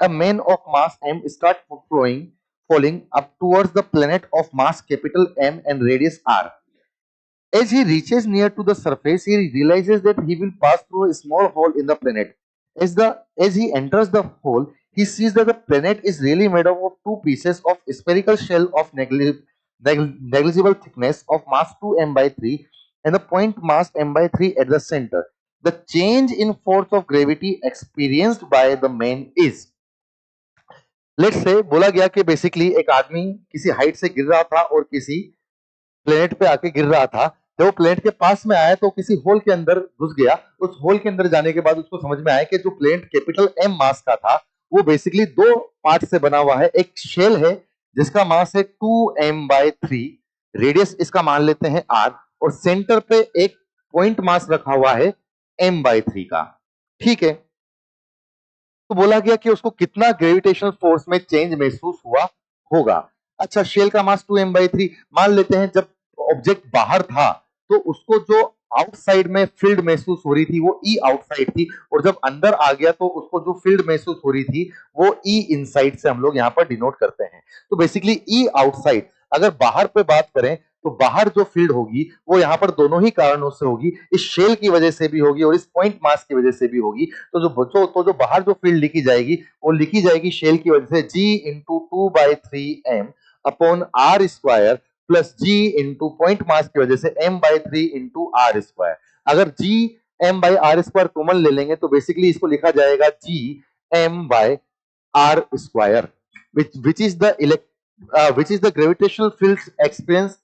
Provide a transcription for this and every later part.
a man of mass m start falling up towards the planet of mass capital M and radius r. As he reaches near to the surface, he realizes that he will pass through a small hole in the planet. As he enters the hole, he sees that the planet is really made up of two pieces of spherical shell of negligible thickness of mass 2m by 3 and the point mass m by 3 at the center. The change in force of gravity experienced by the man is, let's say बोला गया कि basically एक आदमी किसी height से गिर रहा था और किसी प्लेनेट पे आके गिर रहा था। जब वो प्लेनेट के पास में आया तो किसी होल के अंदर घुस गया। उस होल के अंदर जाने के बाद उसको समझ में आया कि जो प्लेनेट कैपिटल एम मास का था वो बेसिकली दो पार्ट से बना हुआ है। एक शेल है जिसका मास है 2m/3, रेडियस इसका मान लेते हैं r, और सेंटर पे एक पॉइंट मास रखा हुआ है m/3 का। ठीक है, तो बोला गया कि उसको कितना ग्रेविटेशनल फोर्स में चेंज महसूस हुआ होगा। अच्छा, शेल का मास 2m/3 मान लेते हैं। जब ऑब्जेक्ट बाहर था तो उसको जो आउटसाइड में फील्ड महसूस हो रही थी वो ई आउटसाइड थी, और जब अंदर आ गया तो उसको जो फील्ड महसूस हो रही थी वो ई इनसाइड से हम लोग यहाँ पर डिनोट करते हैं। तो बेसिकली ई आउटसाइड, अगर बाहर पे बात करें तो बाहर जो फील्ड होगी वो यहाँ पर दोनों ही कारणों से होगी, इस शेल की वजह से भी होगी और इस पॉइंट मास की वजह से भी होगी। तो जो बाहर जो फील्ड लिखी जाएगी वो लिखी जाएगी शेल की वजह से G into 2/3m upon r square plus G into point mass की वजह से m/3 इंटू आर स्क्वायर। अगर G m/r स्क्वायर कॉमन ले लेंगे तो बेसिकली इसको लिखा जाएगा G m/r square, which is the gravitational fields experienced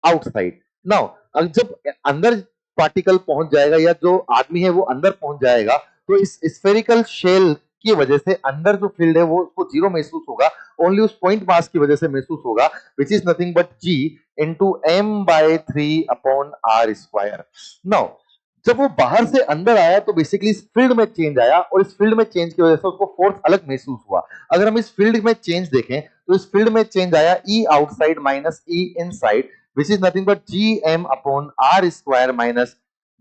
outside. Now, जब अंदर पार्टिकल पहुंच जाएगा या जो आदमी है वो अंदर पहुंच जाएगा तो इस स्फेरिकल शेल की वजह से अंदर जो फील्ड है वो उसको जीरो महसूस होगा, ओनली उस पॉइंट मास की वजह से महसूस होगा, which is nothing but G into m/3 upon r square. Now जब वो बाहर से अंदर आया तो बेसिकली इस फील्ड में चेंज आया और इस फील्ड में चेंज की वजह से उसको फोर्स अलग महसूस हुआ। अगर हम इस फील्ड में चेंज देखें तो इस फील्ड में चेंज आया E outside minus E inside, which is nothing but Gm upon r square minus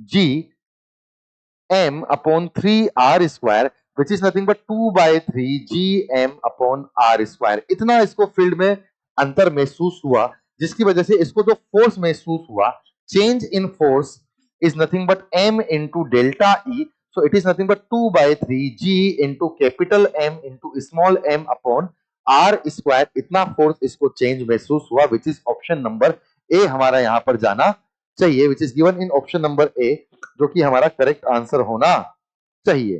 Gm upon 3r square, which is nothing but 2/3 Gm upon r square। इतना इसको फील्ड में अंतर महसूस हुआ जिसकी वजह से इसको जो फोर्स महसूस हुआ, change in force is nothing but m into delta E, so it is nothing but 2/3 G into capital M into small m upon r square। इतना फोर्स इसको चेंज महसूस हुआ, which is option number A हमारा यहां पर जाना चाहिए, which is given in option number A, जो कि हमारा करेक्ट आंसर होना चाहिए।